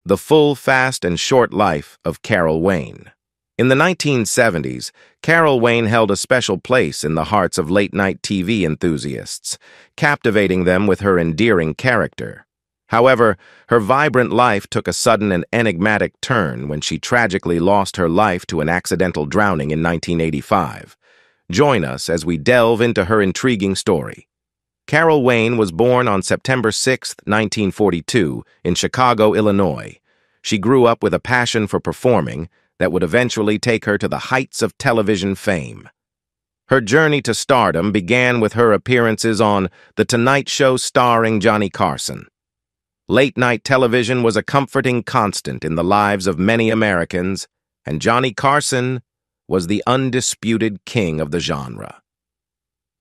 The Full, Fast, and Short Life of Carol Wayne. In the 1970s, Carol Wayne held a special place in the hearts of late-night TV enthusiasts, captivating them with her endearing character. However, her vibrant life took a sudden and enigmatic turn when she tragically lost her life to an accidental drowning in 1985. Join us as we delve into her intriguing story. Carol Wayne was born on September 6, 1942, in Chicago, Illinois. She grew up with a passion for performing that would eventually take her to the heights of television fame. Her journey to stardom began with her appearances on The Tonight Show starring Johnny Carson. Late-night television was a comforting constant in the lives of many Americans, and Johnny Carson was the undisputed king of the genre.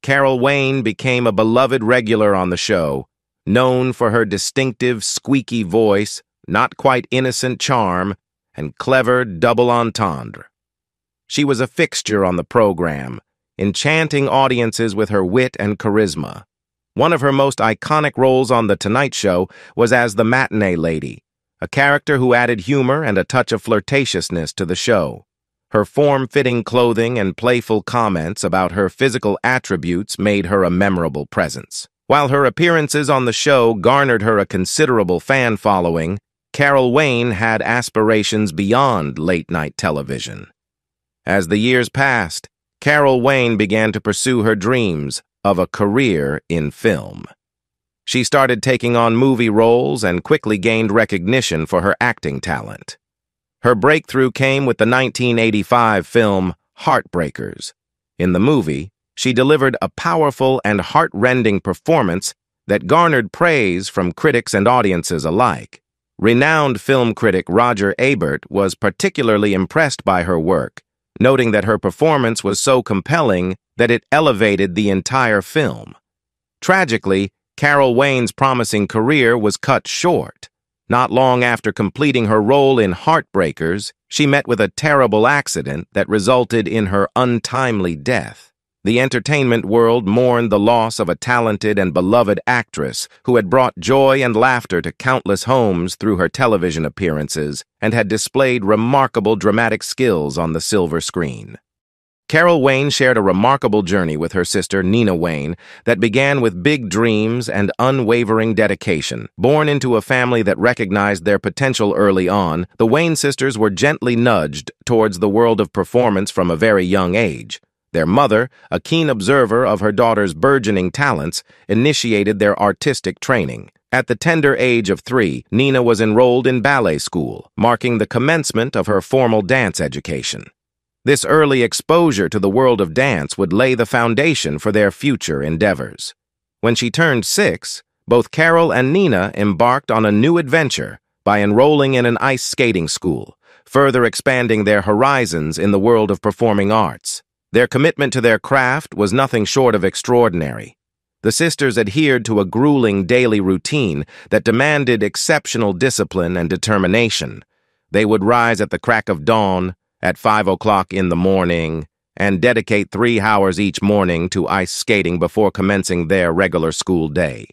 Carol Wayne became a beloved regular on the show, known for her distinctive, squeaky voice, not quite innocent charm, and clever double entendre. She was a fixture on the program, enchanting audiences with her wit and charisma. One of her most iconic roles on The Tonight Show was as the Matinee Lady, a character who added humor and a touch of flirtatiousness to the show. Her form-fitting clothing and playful comments about her physical attributes made her a memorable presence. While her appearances on the show garnered her a considerable fan following, Carol Wayne had aspirations beyond late-night television. As the years passed, Carol Wayne began to pursue her dreams of a career in film. She started taking on movie roles and quickly gained recognition for her acting talent. Her breakthrough came with the 1985 film Heartbreakers. In the movie, she delivered a powerful and heart-rending performance that garnered praise from critics and audiences alike. Renowned film critic Roger Ebert was particularly impressed by her work, noting that her performance was so compelling that it elevated the entire film. Tragically, Carol Wayne's promising career was cut short. Not long after completing her role in Heartbreakers, she met with a terrible accident that resulted in her untimely death. The entertainment world mourned the loss of a talented and beloved actress who had brought joy and laughter to countless homes through her television appearances and had displayed remarkable dramatic skills on the silver screen. Carol Wayne shared a remarkable journey with her sister Nina Wayne that began with big dreams and unwavering dedication. Born into a family that recognized their potential early on, the Wayne sisters were gently nudged towards the world of performance from a very young age. Their mother, a keen observer of her daughter's burgeoning talents, initiated their artistic training. At the tender age of 3, Nina was enrolled in ballet school, marking the commencement of her formal dance education. This early exposure to the world of dance would lay the foundation for their future endeavors. When she turned 6, both Carol and Nina embarked on a new adventure by enrolling in an ice skating school, further expanding their horizons in the world of performing arts. Their commitment to their craft was nothing short of extraordinary. The sisters adhered to a grueling daily routine that demanded exceptional discipline and determination. They would rise at the crack of dawn, at 5 o'clock in the morning, and dedicate 3 hours each morning to ice skating before commencing their regular school day.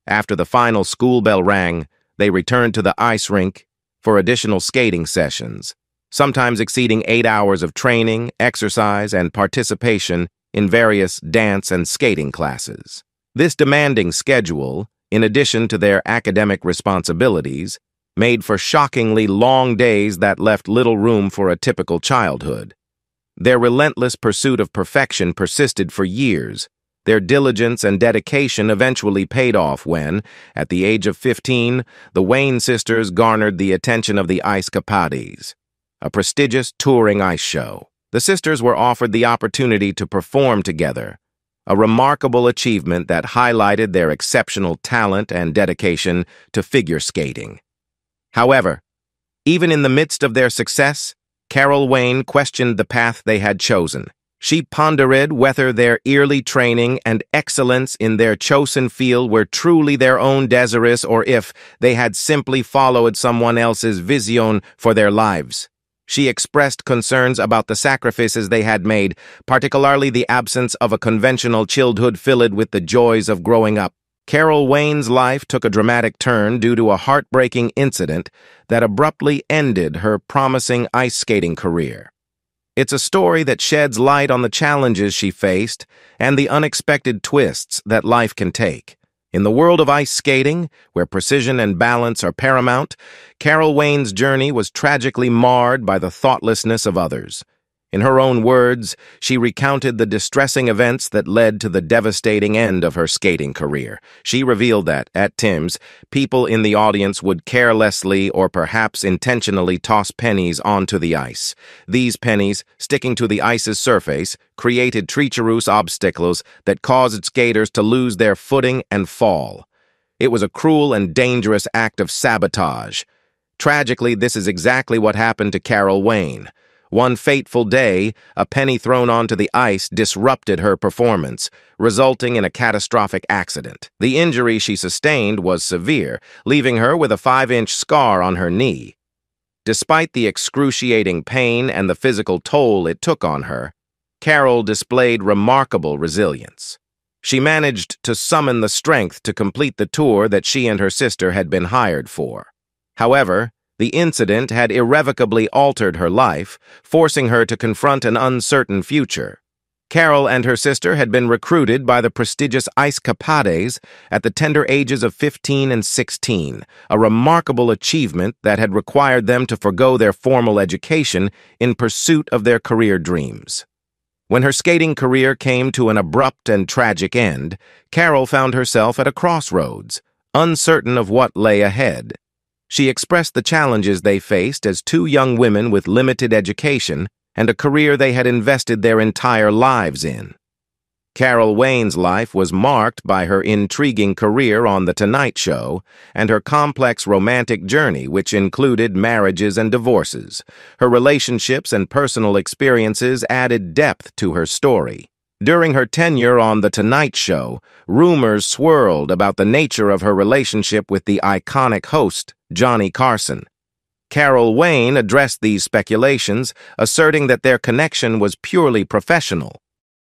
After the final school bell rang, they returned to the ice rink for additional skating sessions, sometimes exceeding 8 hours of training, exercise, and participation in various dance and skating classes. This demanding schedule, in addition to their academic responsibilities, made for shockingly long days that left little room for a typical childhood. Their relentless pursuit of perfection persisted for years. Their diligence and dedication eventually paid off when, at the age of 15, the Wayne sisters garnered the attention of the Ice Capades, a prestigious touring ice show. The sisters were offered the opportunity to perform together, a remarkable achievement that highlighted their exceptional talent and dedication to figure skating. However, even in the midst of their success, Carol Wayne questioned the path they had chosen. She pondered whether their yearly training and excellence in their chosen field were truly their own desires or if they had simply followed someone else's vision for their lives. She expressed concerns about the sacrifices they had made, particularly the absence of a conventional childhood filled with the joys of growing up. Carol Wayne's life took a dramatic turn due to a heartbreaking incident that abruptly ended her promising ice skating career. It's a story that sheds light on the challenges she faced and the unexpected twists that life can take. In the world of ice skating, where precision and balance are paramount, Carol Wayne's journey was tragically marred by the thoughtlessness of others. In her own words, she recounted the distressing events that led to the devastating end of her skating career. She revealed that, at times, people in the audience would carelessly or perhaps intentionally toss pennies onto the ice. These pennies, sticking to the ice's surface, created treacherous obstacles that caused skaters to lose their footing and fall. It was a cruel and dangerous act of sabotage. Tragically, this is exactly what happened to Carol Wayne. One fateful day, a penny thrown onto the ice disrupted her performance, resulting in a catastrophic accident. The injury she sustained was severe, leaving her with a 5-inch scar on her knee. Despite the excruciating pain and the physical toll it took on her, Carol displayed remarkable resilience. She managed to summon the strength to complete the tour that she and her sister had been hired for. However, the incident had irrevocably altered her life, forcing her to confront an uncertain future. Carol and her sister had been recruited by the prestigious Ice Capades at the tender ages of 15 and 16, a remarkable achievement that had required them to forgo their formal education in pursuit of their career dreams. When her skating career came to an abrupt and tragic end, Carol found herself at a crossroads, uncertain of what lay ahead. She expressed the challenges they faced as two young women with limited education and a career they had invested their entire lives in. Carol Wayne's life was marked by her intriguing career on The Tonight Show and her complex romantic journey, which included marriages and divorces. Her relationships and personal experiences added depth to her story. During her tenure on The Tonight Show, rumors swirled about the nature of her relationship with the iconic host, Johnny Carson. Carol Wayne addressed these speculations, asserting that their connection was purely professional.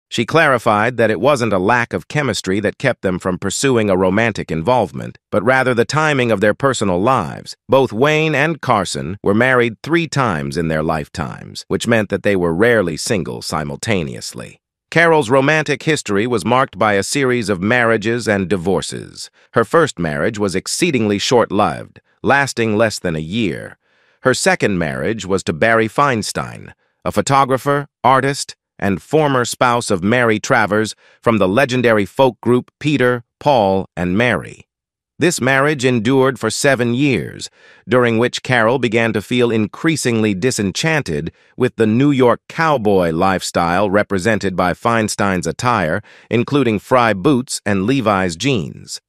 She clarified that it wasn't a lack of chemistry that kept them from pursuing a romantic involvement, but rather the timing of their personal lives. Both Wayne and Carson were married 3 times in their lifetimes, which meant that they were rarely single simultaneously. Carol's romantic history was marked by a series of marriages and divorces. Her first marriage was exceedingly short-lived, lasting less than a year. Her second marriage was to Barry Feinstein, a photographer, artist, and former spouse of Mary Travers from the legendary folk group Peter, Paul, and Mary. This marriage endured for 7 years, during which Carol began to feel increasingly disenchanted with the New York cowboy lifestyle represented by Feinstein's attire, including Frye boots and Levi's jeans.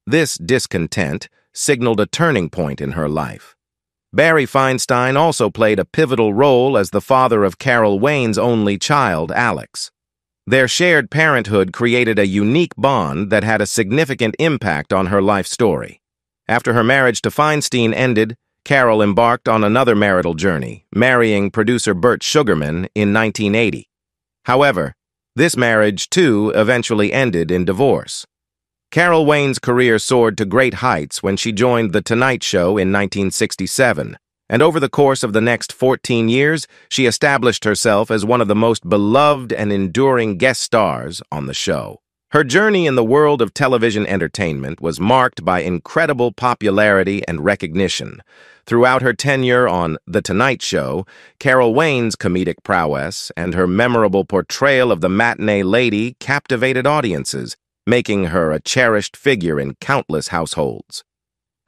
This discontent signaled a turning point in her life. Barry Feinstein also played a pivotal role as the father of Carol Wayne's only child, Alex. Their shared parenthood created a unique bond that had a significant impact on her life story. After her marriage to Feinstein ended, Carol embarked on another marital journey, marrying producer Burt Sugarman in 1980. However, this marriage, too, eventually ended in divorce. Carol Wayne's career soared to great heights when she joined The Tonight Show in 1967. And over the course of the next 14 years, she established herself as one of the most beloved and enduring guest stars on the show. Her journey in the world of television entertainment was marked by incredible popularity and recognition. Throughout her tenure on The Tonight Show, Carol Wayne's comedic prowess and her memorable portrayal of the matinee lady captivated audiences, making her a cherished figure in countless households.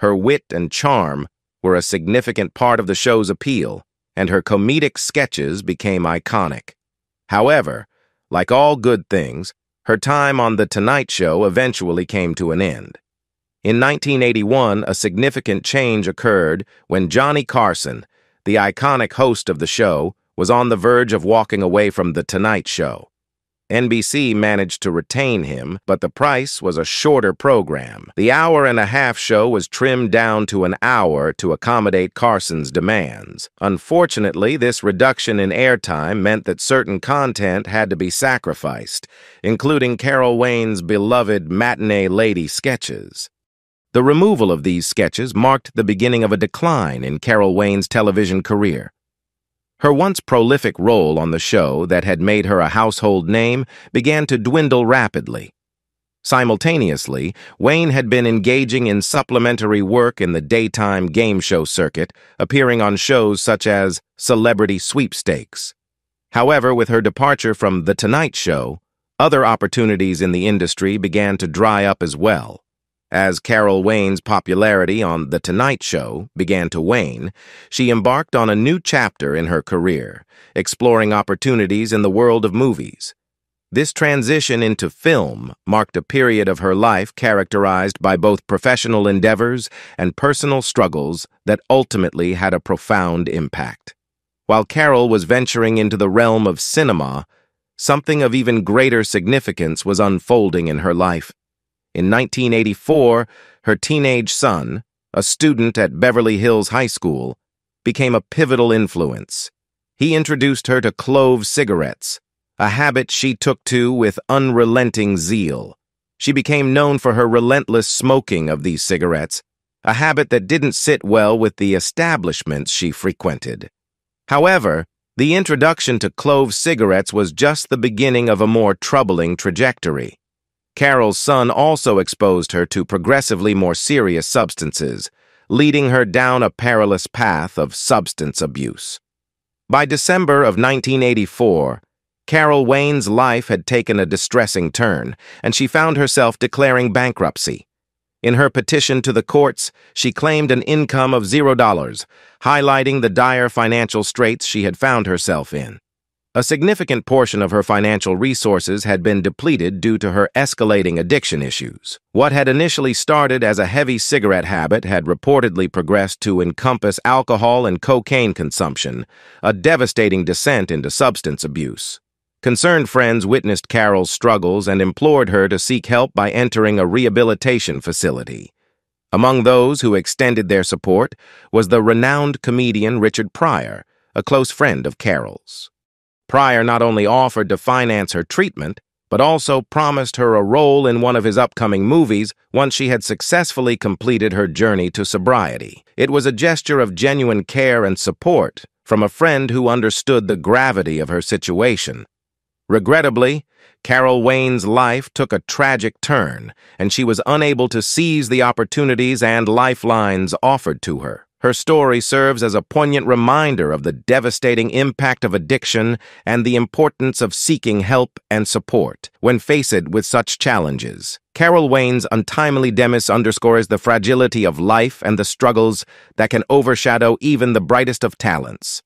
Her wit and charm were a significant part of the show's appeal, and her comedic sketches became iconic. However, like all good things, her time on The Tonight Show eventually came to an end. In 1981, a significant change occurred when Johnny Carson, the iconic host of the show, was on the verge of walking away from The Tonight Show. NBC managed to retain him, but the price was a shorter program. The hour-and-a-half show was trimmed down to an hour to accommodate Carson's demands. Unfortunately, this reduction in airtime meant that certain content had to be sacrificed, including Carol Wayne's beloved matinee lady sketches. The removal of these sketches marked the beginning of a decline in Carol Wayne's television career. Her once prolific role on the show that had made her a household name began to dwindle rapidly. Simultaneously, Wayne had been engaging in supplementary work in the daytime game show circuit, appearing on shows such as Celebrity Sweepstakes. However, with her departure from The Tonight Show, other opportunities in the industry began to dry up as well. As Carol Wayne's popularity on The Tonight Show began to wane, she embarked on a new chapter in her career, exploring opportunities in the world of movies. This transition into film marked a period of her life characterized by both professional endeavors and personal struggles that ultimately had a profound impact. While Carol was venturing into the realm of cinema, something of even greater significance was unfolding in her life. In 1984, her teenage son, a student at Beverly Hills High School, became a pivotal influence. He introduced her to clove cigarettes, a habit she took to with unrelenting zeal. She became known for her relentless smoking of these cigarettes, a habit that didn't sit well with the establishments she frequented. However, the introduction to clove cigarettes was just the beginning of a more troubling trajectory. Carol's son also exposed her to progressively more serious substances, leading her down a perilous path of substance abuse. By December of 1984, Carol Wayne's life had taken a distressing turn, and she found herself declaring bankruptcy. In her petition to the courts, she claimed an income of $0, highlighting the dire financial straits she had found herself in. A significant portion of her financial resources had been depleted due to her escalating addiction issues. What had initially started as a heavy cigarette habit had reportedly progressed to encompass alcohol and cocaine consumption, a devastating descent into substance abuse. Concerned friends witnessed Carol's struggles and implored her to seek help by entering a rehabilitation facility. Among those who extended their support was the renowned comedian Richard Pryor, a close friend of Carol's. Pryor not only offered to finance her treatment, but also promised her a role in one of his upcoming movies once she had successfully completed her journey to sobriety. It was a gesture of genuine care and support from a friend who understood the gravity of her situation. Regrettably, Carol Wayne's life took a tragic turn, and she was unable to seize the opportunities and lifelines offered to her. Her story serves as a poignant reminder of the devastating impact of addiction and the importance of seeking help and support when faced with such challenges. Carol Wayne's untimely demise underscores the fragility of life and the struggles that can overshadow even the brightest of talents.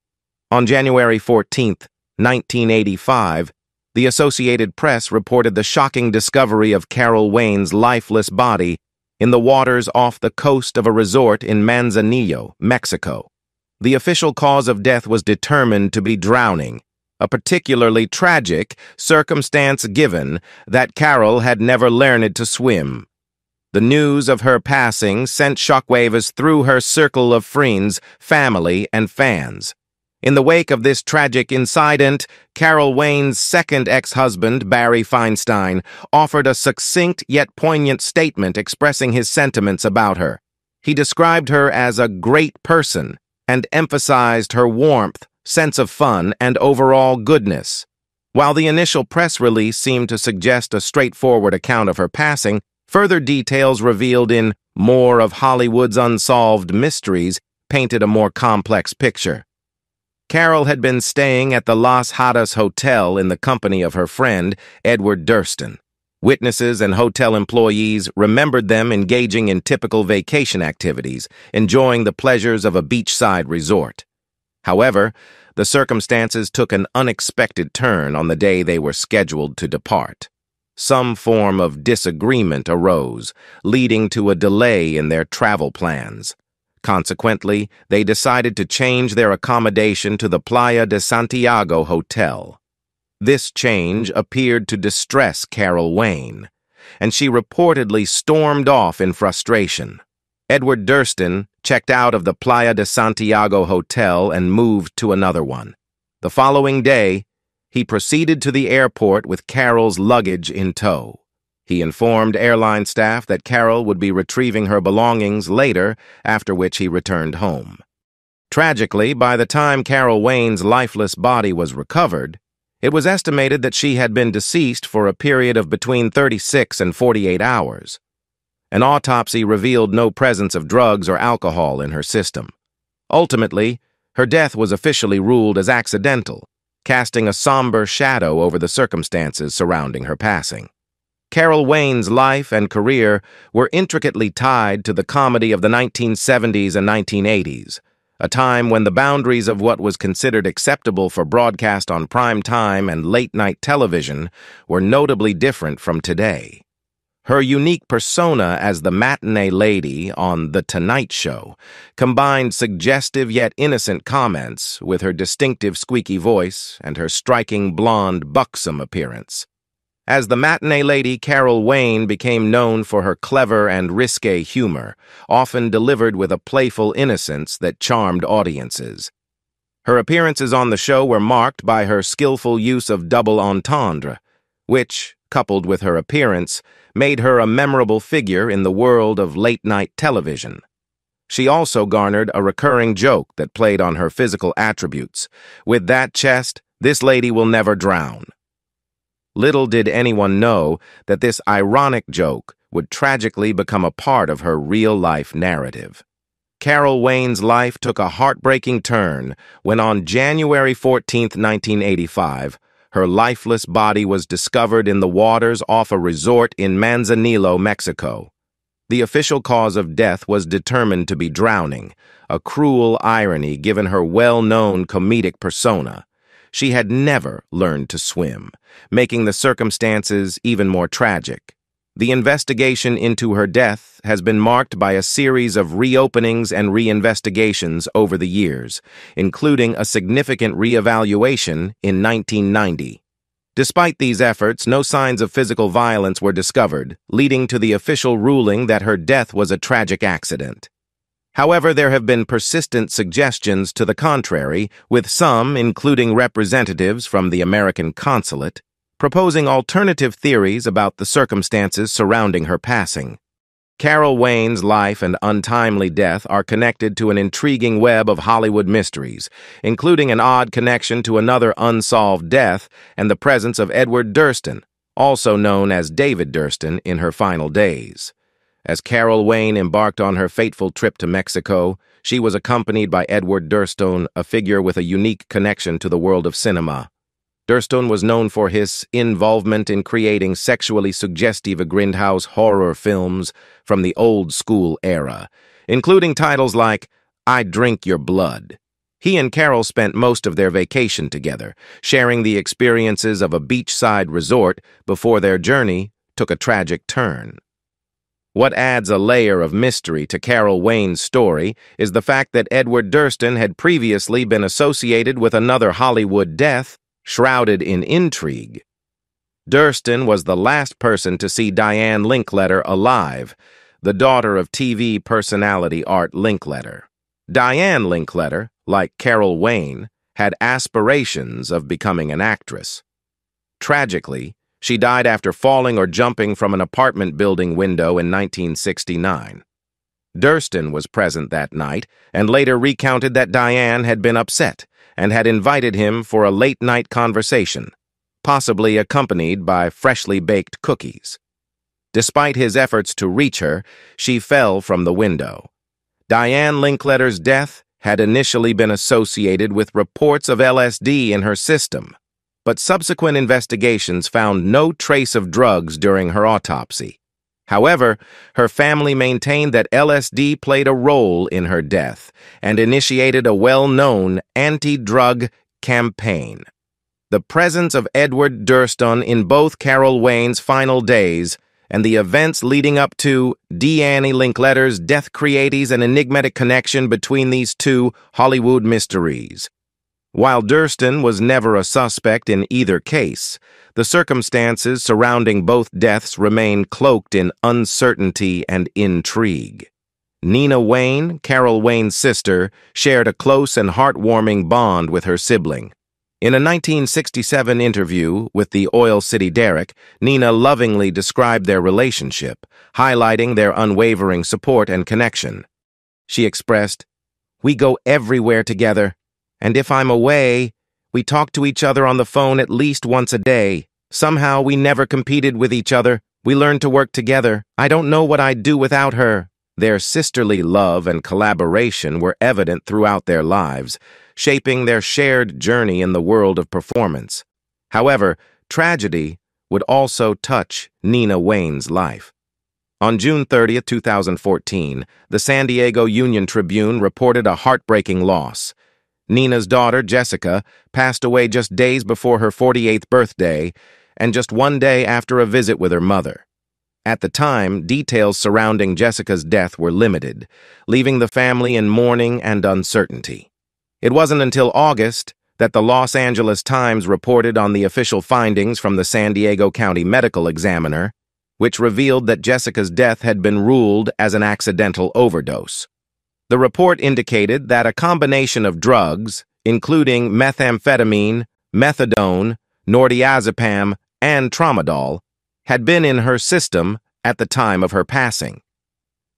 On January 14, 1985, the Associated Press reported the shocking discovery of Carol Wayne's lifeless body in the waters off the coast of a resort in Manzanillo, Mexico. The official cause of death was determined to be drowning, a particularly tragic circumstance given that Carol had never learned to swim. The news of her passing sent shockwaves through her circle of friends, family, and fans. In the wake of this tragic incident, Carol Wayne's second ex-husband, Barry Feinstein, offered a succinct yet poignant statement expressing his sentiments about her. He described her as a great person and emphasized her warmth, sense of fun, and overall goodness. While the initial press release seemed to suggest a straightforward account of her passing, further details revealed in More of Hollywood's Unsolved Mysteries painted a more complex picture. Carol had been staying at the Las Hadas Hotel in the company of her friend, Edward Durston. Witnesses and hotel employees remembered them engaging in typical vacation activities, enjoying the pleasures of a beachside resort. However, the circumstances took an unexpected turn on the day they were scheduled to depart. Some form of disagreement arose, leading to a delay in their travel plans. Consequently, they decided to change their accommodation to the Playa de Santiago Hotel. This change appeared to distress Carol Wayne, and she reportedly stormed off in frustration. Edward Durston checked out of the Playa de Santiago hotel and moved to another one. The following day, he proceeded to the airport with Carol's luggage in tow. He informed airline staff that Carol would be retrieving her belongings later, after which he returned home. Tragically, by the time Carol Wayne's lifeless body was recovered, it was estimated that she had been deceased for a period of between 36 and 48 hours. An autopsy revealed no presence of drugs or alcohol in her system. Ultimately, her death was officially ruled as accidental, casting a somber shadow over the circumstances surrounding her passing. Carol Wayne's life and career were intricately tied to the comedy of the 1970s and 1980s, a time when the boundaries of what was considered acceptable for broadcast on prime time and late-night television were notably different from today. Her unique persona as the matinee lady on The Tonight Show combined suggestive yet innocent comments with her distinctive squeaky voice and her striking blonde, buxom appearance. As the matinee lady, Carol Wayne became known for her clever and risque humor, often delivered with a playful innocence that charmed audiences. Her appearances on the show were marked by her skillful use of double entendre, which, coupled with her appearance, made her a memorable figure in the world of late-night television. She also garnered a recurring joke that played on her physical attributes. "With that chest, this lady will never drown." Little did anyone know that this ironic joke would tragically become a part of her real-life narrative. Carol Wayne's life took a heartbreaking turn when on January 14, 1985, her lifeless body was discovered in the waters off a resort in Manzanillo, Mexico. The official cause of death was determined to be drowning, a cruel irony given her well-known comedic persona. She had never learned to swim, making the circumstances even more tragic. The investigation into her death has been marked by a series of reopenings and reinvestigations over the years, including a significant reevaluation in 1990. Despite these efforts, no signs of physical violence were discovered, leading to the official ruling that her death was a tragic accident. However, there have been persistent suggestions to the contrary, with some, including representatives from the American consulate, proposing alternative theories about the circumstances surrounding her passing. Carol Wayne's life and untimely death are connected to an intriguing web of Hollywood mysteries, including an odd connection to another unsolved death and the presence of Edward Durston, also known as David Durston, in her final days. As Carol Wayne embarked on her fateful trip to Mexico, she was accompanied by Edward Durston, a figure with a unique connection to the world of cinema. Durston was known for his involvement in creating sexually suggestive grindhouse horror films from the old-school era, including titles like I Drink Your Blood. He and Carol spent most of their vacation together, sharing the experiences of a beachside resort before their journey took a tragic turn. What adds a layer of mystery to Carol Wayne's story is the fact that Edward Durston had previously been associated with another Hollywood death, shrouded in intrigue. Durston was the last person to see Diane Linkletter alive, the daughter of TV personality Art Linkletter. Diane Linkletter, like Carol Wayne, had aspirations of becoming an actress. Tragically, she died after falling or jumping from an apartment building window in 1969. Durston was present that night and later recounted that Diane had been upset and had invited him for a late-night conversation, possibly accompanied by freshly baked cookies. Despite his efforts to reach her, she fell from the window. Diane Linkletter's death had initially been associated with reports of LSD in her system, but subsequent investigations found no trace of drugs during her autopsy. However, her family maintained that LSD played a role in her death and initiated a well-known anti-drug campaign. The presence of Edward Durston in both Carol Wayne's final days and the events leading up to Diane Linkletter's death creates an enigmatic connection between these two Hollywood mysteries. While Durston was never a suspect in either case, the circumstances surrounding both deaths remain cloaked in uncertainty and intrigue. Nina Wayne, Carol Wayne's sister, shared a close and heartwarming bond with her sibling. In a 1967 interview with the Oil City Derrick, Nina lovingly described their relationship, highlighting their unwavering support and connection. She expressed, "We go everywhere together, and if I'm away, we talk to each other on the phone at least once a day. Somehow we never competed with each other. We learned to work together. I don't know what I'd do without her." Their sisterly love and collaboration were evident throughout their lives, shaping their shared journey in the world of performance. However, tragedy would also touch Nina Wayne's life. On June 30, 2014, the San Diego Union-Tribune reported a heartbreaking loss. Nina's daughter, Jessica, passed away just days before her 48th birthday and just one day after a visit with her mother. At the time, details surrounding Jessica's death were limited, leaving the family in mourning and uncertainty. It wasn't until August that the Los Angeles Times reported on the official findings from the San Diego County Medical Examiner, which revealed that Jessica's death had been ruled as an accidental overdose. The report indicated that a combination of drugs, including methamphetamine, methadone, nordiazepam, and tramadol, had been in her system at the time of her passing.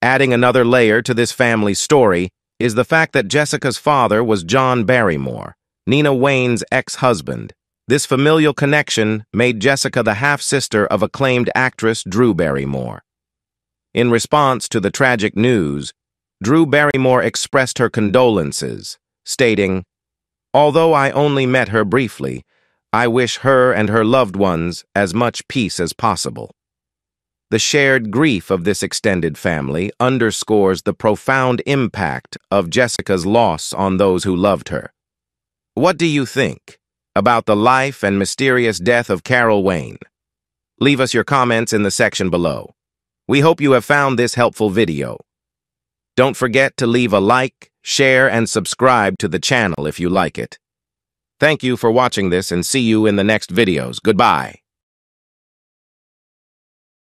Adding another layer to this family's story is the fact that Jessica's father was John Barrymore, Nina Wayne's ex-husband. This familial connection made Jessica the half-sister of acclaimed actress Drew Barrymore. In response to the tragic news, Drew Barrymore expressed her condolences, stating, "Although I only met her briefly, I wish her and her loved ones as much peace as possible." The shared grief of this extended family underscores the profound impact of Jessica's loss on those who loved her. What do you think about the life and mysterious death of Carol Wayne? Leave us your comments in the section below. We hope you have found this helpful video. Don't forget to leave a like, share, and subscribe to the channel if you like it. Thank you for watching this and see you in the next videos. Goodbye.